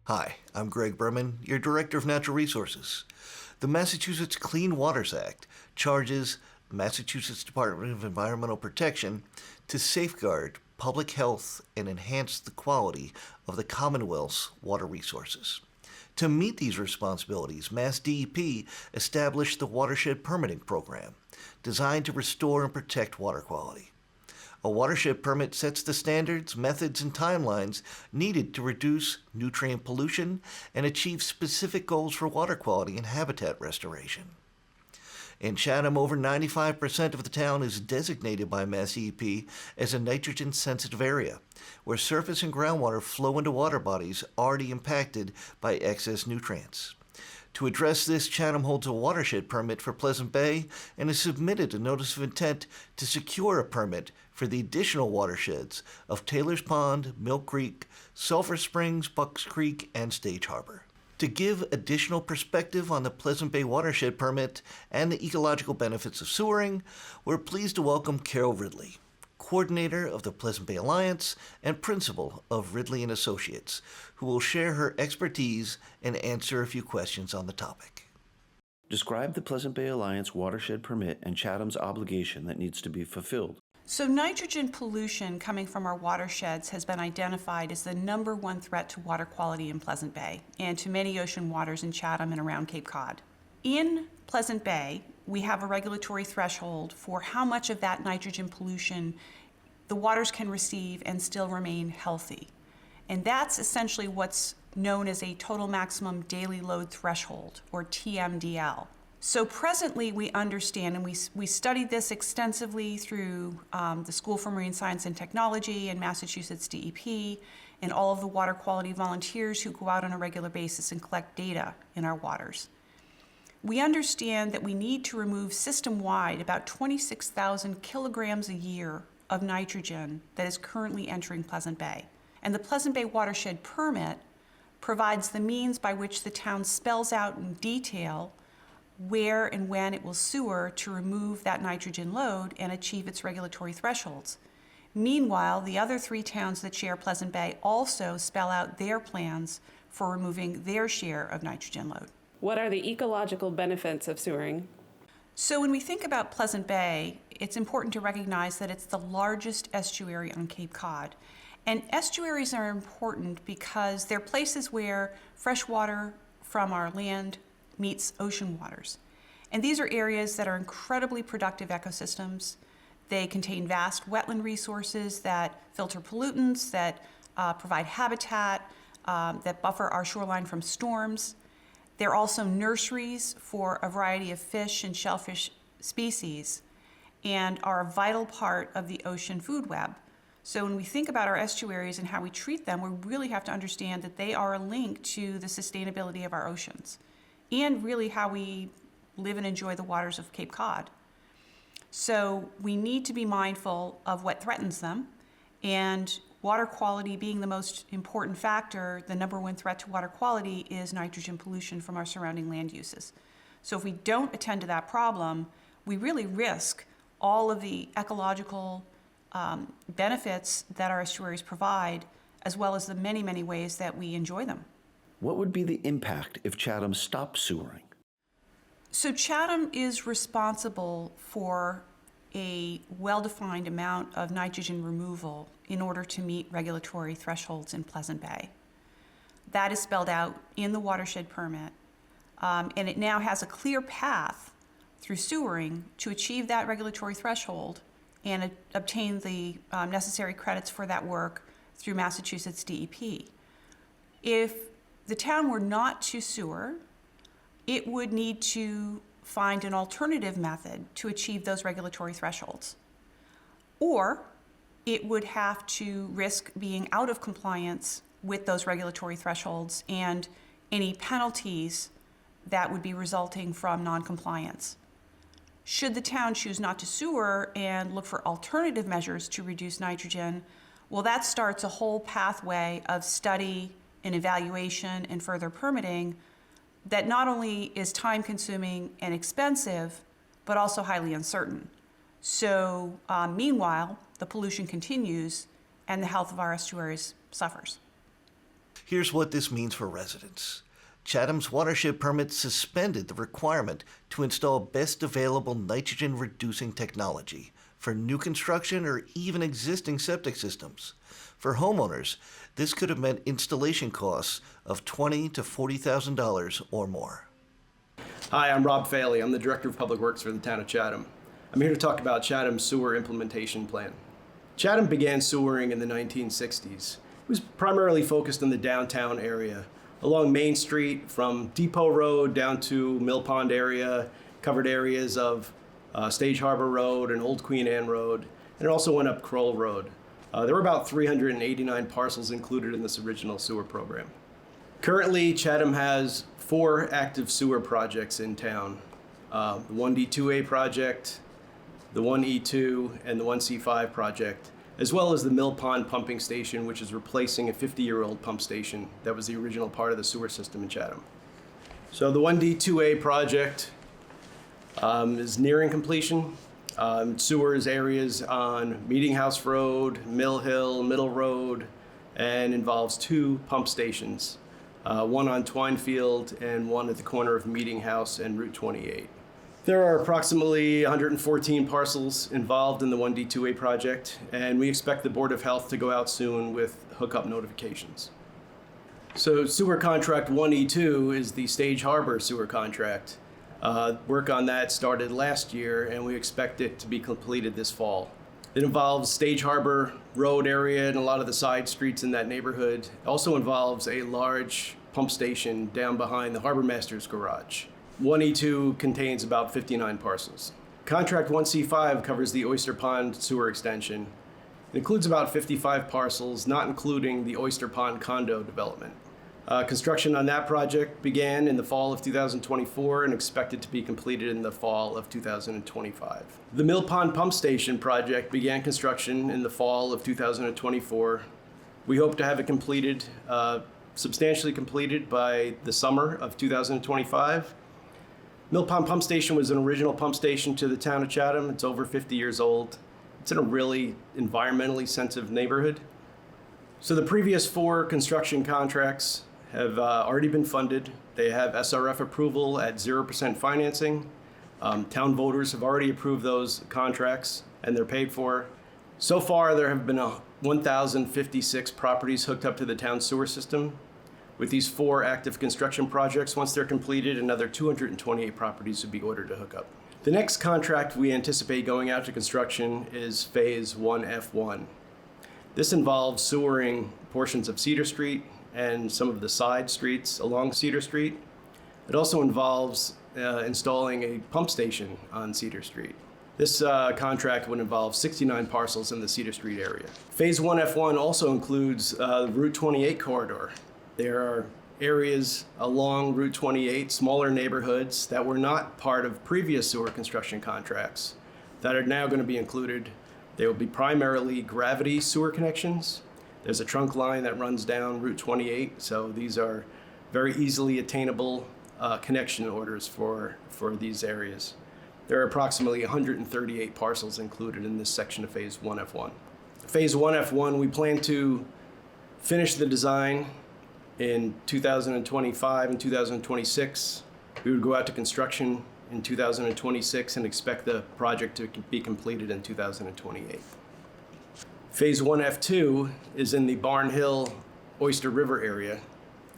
Hi, I'm Greg Berman, your Director of Natural Resources. The Massachusetts Clean Waters Act charges the Massachusetts Department of Environmental Protection to safeguard public health and enhance the quality of the Commonwealth's water resources. To meet these responsibilities, Mass DEP established the Watershed Permitting Program, designed to restore and protect water quality. A watershed permit sets the standards, methods, and timelines needed to reduce nutrient pollution and achieve specific goals for water quality and habitat restoration. In Chatham, over 95% of the town is designated by Mass DEP as a nitrogen-sensitive area, where surface and groundwater flow into water bodies already impacted by excess nutrients. To address this, Chatham holds a watershed permit for Pleasant Bay and has submitted a notice of intent to secure a permit for the additional watersheds of Taylor's Pond, Milk Creek, Sulphur Springs, Bucks Creek, and Stage Harbor. To give additional perspective on the Pleasant Bay watershed permit and the ecological benefits of sewering, we're pleased to welcome Carole Ridley, coordinator of the Pleasant Bay Alliance and principal of Ridley and Associates, who will share her expertise and answer a few questions on the topic. Describe the Pleasant Bay Alliance watershed permit and Chatham's obligation that needs to be fulfilled. So nitrogen pollution coming from our watersheds has been identified as the #1 threat to water quality in Pleasant Bay and to many ocean waters in Chatham and around Cape Cod. In Pleasant Bay, we have a regulatory threshold for how much of that nitrogen pollution the waters can receive and still remain healthy. And that's essentially what's known as a total maximum daily load threshold, or TMDL. So presently we understand, and we studied this extensively through the School for Marine Science and Technology and Massachusetts DEP and all of the water quality volunteers who go out on a regular basis and collect data in our waters. We understand that we need to remove system-wide about 26,000 kilograms a year of nitrogen that is currently entering Pleasant Bay. And the Pleasant Bay Watershed Permit provides the means by which the town spells out in detail where and when it will sewer to remove that nitrogen load and achieve its regulatory thresholds. Meanwhile, the other 3 towns that share Pleasant Bay also spell out their plans for removing their share of nitrogen load. What are the ecological benefits of sewering? So when we think about Pleasant Bay, it's important to recognize that it's the largest estuary on Cape Cod. And estuaries are important because they're places where fresh water from our land meets ocean waters. And these are areas that are incredibly productive ecosystems. They contain vast wetland resources that filter pollutants, that provide habitat, that buffer our shoreline from storms. They're also nurseries for a variety of fish and shellfish species and are a vital part of the ocean food web. So when we think about our estuaries and how we treat them, we really have to understand that they are a link to the sustainability of our oceans and really how we live and enjoy the waters of Cape Cod. So we need to be mindful of what threatens them, and water quality being the most important factor, the #1 threat to water quality is nitrogen pollution from our surrounding land uses. So if we don't attend to that problem, we really risk all of the ecological benefits that our estuaries provide, as well as the many, many ways that we enjoy them. What would be the impact if Chatham stopped sewering? So Chatham is responsible for a well-defined amount of nitrogen removal in order to meet regulatory thresholds in Pleasant Bay. That is spelled out in the watershed permit, and it now has a clear path through sewering to achieve that regulatory threshold and obtain the necessary credits for that work through Massachusetts DEP. If the town were not to sewer, it would need to find an alternative method to achieve those regulatory thresholds. Or it would have to risk being out of compliance with those regulatory thresholds and any penalties that would be resulting from noncompliance. Should the town choose not to sewer and look for alternative measures to reduce nitrogen, well, that starts a whole pathway of study and evaluation and further permitting that not only is time-consuming and expensive, but also highly uncertain. So meanwhile, the pollution continues and the health of our estuaries suffers. Here's what this means for residents. Chatham's watershed permit suspended the requirement to install best available nitrogen-reducing technology for new construction or even existing septic systems. For homeowners, this could have meant installation costs of $20,000 to $40,000 or more. Hi, I'm Rob Faley. I'm the Director of Public Works for the town of Chatham. I'm here to talk about Chatham's sewer implementation plan. Chatham began sewering in the 1960s. It was primarily focused on the downtown area, along Main Street from Depot Road down to Mill Pond area, covered areas of Stage Harbor Road and Old Queen Anne Road, and it also went up Carole Road. There were about 389 parcels included in this original sewer program. Currently, Chatham has 4 active sewer projects in town. The 1D2A project, the 1E2, and the 1C5 project, as well as the Mill Pond pumping station, which is replacing a 50-year-old pump station that was the original part of the sewer system in Chatham. So the 1D2A project is nearing completion. Sewers areas on Meeting House Road, Mill Hill, Middle Road, and involves 2 pump stations, one on Twinefield and one at the corner of Meeting House and Route 28. There are approximately 114 parcels involved in the 1D2A project, and we expect the Board of Health to go out soon with hookup notifications. So sewer contract 1E2 is the Stage Harbor sewer contract. Work on that started last year, and we expect it to be completed this fall. It involves Stage Harbor Road area and a lot of the side streets in that neighborhood. It also involves a large pump station down behind the Harbor Master's garage. 1E2 contains about 59 parcels. Contract 1C5 covers the Oyster Pond sewer extension. It includes about 55 parcels, not including the Oyster Pond condo development. Construction on that project began in the fall of 2024 and expected to be completed in the fall of 2025. The Mill Pond Pump Station project began construction in the fall of 2024. We hope to have it completed, substantially completed by the summer of 2025. Mill Pond Pump Station was an original pump station to the town of Chatham. It's over 50 years old. It's in a really environmentally sensitive neighborhood. So the previous 4 construction contracts have already been funded. They have SRF approval at 0% financing. Town voters have already approved those contracts, and they're paid for. So far, there have been 1,056 properties hooked up to the town sewer system. With these 4 active construction projects, once they're completed, another 228 properties would be ordered to hook up. The next contract we anticipate going out to construction is Phase 1F1. This involves sewering portions of Cedar Street and some of the side streets along Cedar Street. It also involves installing a pump station on Cedar Street. This contract would involve 69 parcels in the Cedar Street area. Phase 1F1 also includes the Route 28 corridor. There are areas along Route 28, smaller neighborhoods that were not part of previous sewer construction contracts that are now going to be included. They will be primarily gravity sewer connections. There's a trunk line that runs down Route 28, so these are very easily attainable connection orders for these areas. There are approximately 138 parcels included in this section of Phase 1F1. Phase 1F1, we plan to finish the design in 2025 and 2026. We would go out to construction in 2026 and expect the project to be completed in 2028. Phase 1F2 is in the Barn Hill Oyster River area.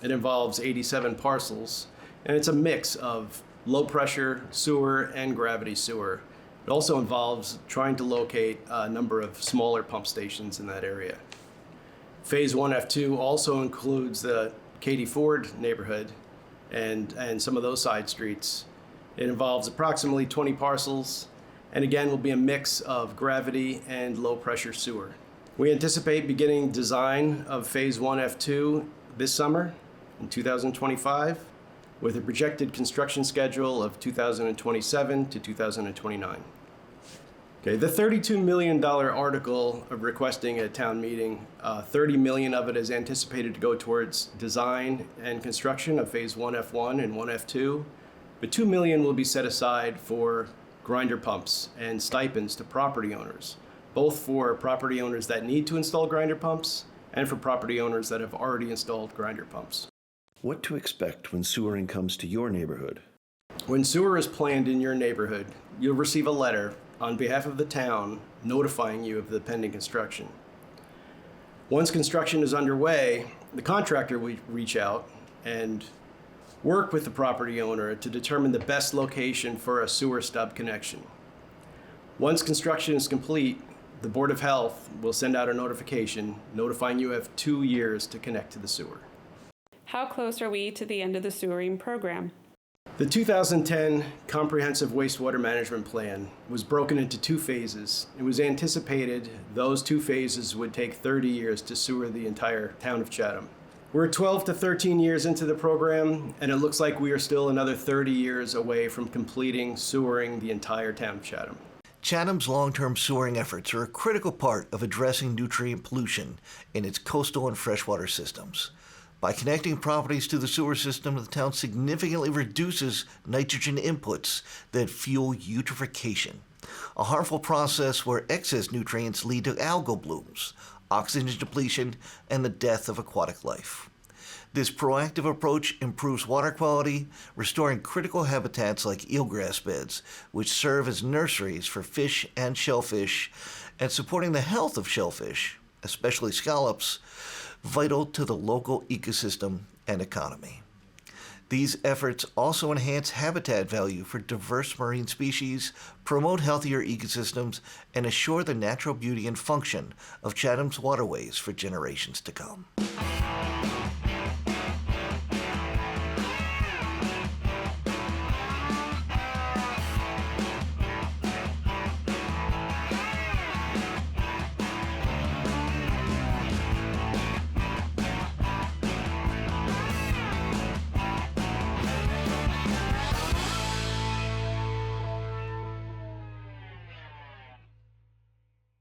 It involves 87 parcels, and it's a mix of low pressure sewer and gravity sewer. It also involves trying to locate a number of smaller pump stations in that area. Phase 1F2 also includes the Katy Ford neighborhood and some of those side streets. It involves approximately 20 parcels, and again will be a mix of gravity and low pressure sewer. We anticipate beginning design of Phase 1F2 this summer in 2025, with a projected construction schedule of 2027 to 2029. Okay, the $32 million article of requesting a town meeting, $30 million of it is anticipated to go towards design and construction of Phase 1F1 and 1F2, but $2 million will be set aside for grinder pumps and stipends to property owners, both for property owners that need to install grinder pumps and for property owners that have already installed grinder pumps. What to expect when sewering comes to your neighborhood? When sewer is planned in your neighborhood, you'll receive a letter on behalf of the town notifying you of the pending construction. Once construction is underway, the contractor will reach out and work with the property owner to determine the best location for a sewer stub connection. Once construction is complete, the Board of Health will send out a notification notifying you have 2 years to connect to the sewer. How close are we to the end of the sewering program? The 2010 Comprehensive Wastewater Management Plan was broken into 2 phases. It was anticipated those 2 phases would take 30 years to sewer the entire town of Chatham. We're 12 to 13 years into the program, and it looks like we are still another 30 years away from completing sewering the entire town of Chatham. Chatham's long-term sewering efforts are a critical part of addressing nutrient pollution in its coastal and freshwater systems. By connecting properties to the sewer system, the town significantly reduces nitrogen inputs that fuel eutrophication, a harmful process where excess nutrients lead to algal blooms, oxygen depletion, and the death of aquatic life. This proactive approach improves water quality, restoring critical habitats like eelgrass beds, which serve as nurseries for fish and shellfish, and supporting the health of shellfish, especially scallops, vital to the local ecosystem and economy. These efforts also enhance habitat value for diverse marine species, promote healthier ecosystems, and assure the natural beauty and function of Chatham's waterways for generations to come.